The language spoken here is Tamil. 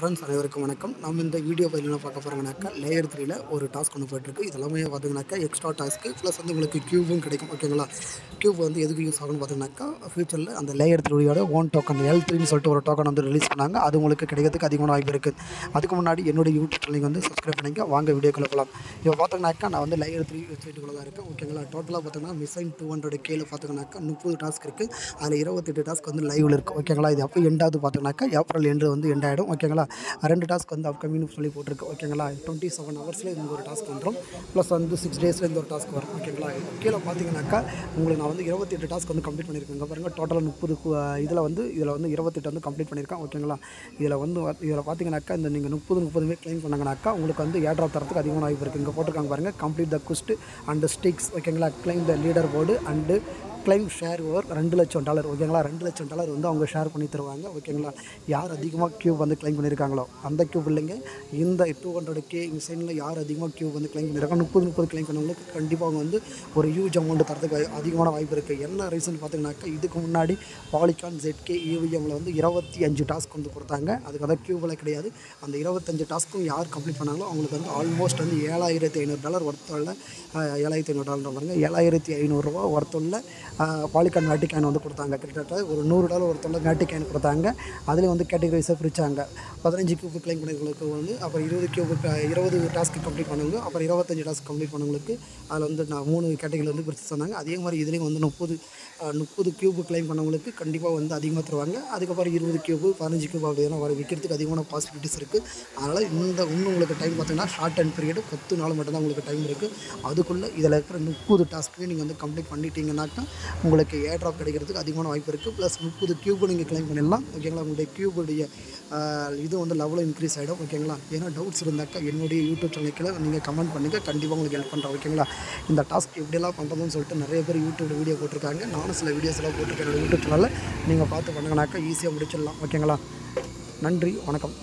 ஃப்ரெண்ட்ஸ் அனைவருக்கும் வணக்கம். நம்ம இந்த வீடியோ பதிவில் பார்க்க போகிறோம்னாக்கா லேயர் 3ல ஒரு டாஸ்க் ஒன்று போயிட்டுருக்கு. இதெல்லாமே பார்த்தீங்கன்னாக்கா எக்ஸ்ட்ரா டாஸ்க்கு ப்ளஸ் வந்து உங்களுக்கு க்யூபும் கிடைக்கும். ஓகேங்களா? க்யூப் வந்து எதுக்கு யூஸ் ஆகும்னு பார்த்தீங்கன்னாக்கா ஃபியூச்சரில் அந்த லேயர் 3யோட ஓன் டோக்கன் L3ன்னு சொல்லிட்டு ஒரு டோக்கன் வந்து ரிலீஸ் பண்ணாங்க. அது உங்களுக்கு கிடைக்கிறதுக்கு அதிகமான வாய்ப்பு இருக்குது. அதுக்கு முன்னாடி என்னுடைய யூடியூப் சேனல் வந்து சப்ஸ்கிரைப் பண்ணிக்க. வாங்க வீடியோக்குள்ளே போகலாம். இப்போ பார்த்தீங்கன்னாக்கா நான் வந்து லேயர் 3 வெப்சைட்டுக்குள்ளே தான் இருக்கேன். ஓகேங்களா? டோட்டலாக பார்த்தீங்கன்னா மிஷன் 200Kல பார்த்தீங்கன்னாக்கா 30 டாஸ்க் இருக்குது. அதில் 28 டாஸ்க் வந்து லைவில் இருக்குது. ஓகேங்களா? இது அப்போ எண்டாவது பார்த்தீங்கன்னாக்கா ஏப்ரல் எண்டு வந்து எண்ட் ஆகிடும். ஓகேங்களா? 2 டாஸ்க் வந்து அப்கமிங்னு சொல்லி போட்டிருக்கு. ஓகேங்களா? 27 ஹவர்ஸில் இந்த ஒரு டாஸ்க் வந்துடும். ப்ளஸ் வந்து 6 டேஸில் இந்த ஒரு டாஸ்க் வரும். ஓகேங்களா? கீழே பார்த்தீங்கன்னாக்கா உங்களுக்கு நான் வந்து 28 டாஸ்க் வந்து கம்ப்ளீட் பண்ணியிருக்கேன். இங்கே பாருங்கள், டோட்டலாக 30 இதில் வந்து 28 வந்து கம்ப்ளீட் பண்ணியிருக்கேன். ஓகேங்களா? இதில் பார்த்தீங்கன்னாக்கா இந்த நீங்கள் 30 கிளைம் பண்ணாங்கனாக்கா உங்களுக்கு வந்து ஏர்ட்ராப் தரத்துக்கு அதிகமான வாய்ப்பு இருக்குது. இங்கே போட்டிருக்காங்க பாருங்கள், கம்ப்ளீட் த குஸ்ட் அண்ட் ஸ்டிக்ஸ். ஓகேங்களா? Claim the leader board and claim share over $2,00,000. ஓகேங்களா? $2,00,000 வந்து அவங்க ஷேர் பண்ணி தருவாங்க. ஓகேங்களா? யார் அதிகமாக க்யூப் வந்து கிளைம் பண்ணியிருக்காங்களோ அந்த க்யூப் இல்லைங்க, இந்த 200K மிஷனில் யார் அதிகமாக க்யூப் வந்து கிளைம் பண்ணியிருக்காங்க 30 கிளைம் பண்ணவங்களுக்கு கண்டிப்பாக அவங்க வந்து ஒரு ஹியூஜ் அமௌண்ட் தரத்துக்கு அதிகமான வாய்ப்பு இருக்குது. என்ன ரீசன் பார்த்தீங்கன்னாக்கா, இதுக்கு முன்னாடி பாலிகான் ZK EVMல வந்து 25 டாஸ்க் வந்து கொடுத்தாங்க. அதுக்கு அதான் க்யூபில் கிடையாது. அந்த 25 டாஸ்க்கும் யார் கம்ப்ளீட் பண்ணாங்களோ அவங்களுக்கு வந்து ஆல்மோஸ்ட் வந்து $7,500 ஒர்த்துள்ள $7,500 பாருங்க, $7,500 ஒர்த்துள்ள பாலிகான் வேட்டிகான் வந்து கொடுத்தாங்க. கிட்டத்தட்ட ஒரு $100 ஒருத்தவங்க வேட்டிகான் கொடுத்தாங்க. அதுலேயும் வந்து கேட்டகரிஸாக பிரித்தாங்க. 15 கியூப் கிளைம் பண்ணவங்களுக்கு வந்து, அப்புறம் 20 டாஸ்க் கம்ப்ளீட் பண்ணவங்க, அப்புறம் 25 டாஸ்க் கம்ப்ளீட் பண்ணவங்களுக்கு அதில் வந்து நான் 3 கேட்டகரியில் வந்து பிரித்து சொன்னாங்க. அதே மாதிரி இதுலேயும் வந்து 30 கியூப் கிளைம் பண்ணவங்களுக்கு கண்டிப்பாக வந்து அதிகமாக தருவாங்க. அதுக்கப்புறம் 20 கியூப் 15 கியூப் அப்படின்னா விற்கிறதுக்கு அதிகமான பாசிபிலிட்டிஸ் இருக்குது. அதனால் இன்னும் உங்களுக்கு டைம் பார்த்தீங்கன்னா ஷார்ட் அண்ட் பீரியடு 10 நாள் மட்டும்தான் உங்களுக்கு டைம் இருக்குது. அதுக்குள்ளே இதில் இருக்கிற 30 டாஸ்க்கு நீங்கள் வந்து கம்ப்ளீட் பண்ணிட்டீங்கன்னாக்கா உங்களுக்கு ஏர் ட்ராப் கிடைக்கிறதுக்கு அதிகமான வாய்ப்பு இருக்குது. ப்ளஸ் 30 கியூப் நீங்கள் கிளைம் பண்ணிடலாம். ஓகேங்களா? உங்களுடைய கியூபுடைய இது வந்து லெவலும் இன்க்ரீஸ் ஆகிடும். ஓகேங்களா? ஏன்னா டவுட்ஸ் இருந்தாக்கா என்னுடைய யூடியூப் சேனலுக்கு நீங்கள் கமெண்ட் பண்ணுங்கள், கண்டிப்பாக உங்களுக்கு ஹெல்ப் பண்ணுறேன். ஓகேங்களா? இந்த டாஸ்க் எப்படியெல்லாம் பண்ணுறதுன்னு சொல்லிட்டு நிறைய பேர் யூடியூப்பில் வீடியோ போட்டிருக்காங்க. நானும் சில வீடியோஸ் எல்லாம் போட்டிருக்கேன் என்னோடய யூடியூப் சேனலில். நீங்கள் பார்த்து பண்ணுங்கனாக்கா ஈஸியாக முடிச்சிடலாம். ஓகேங்களா? நன்றி, வணக்கம்.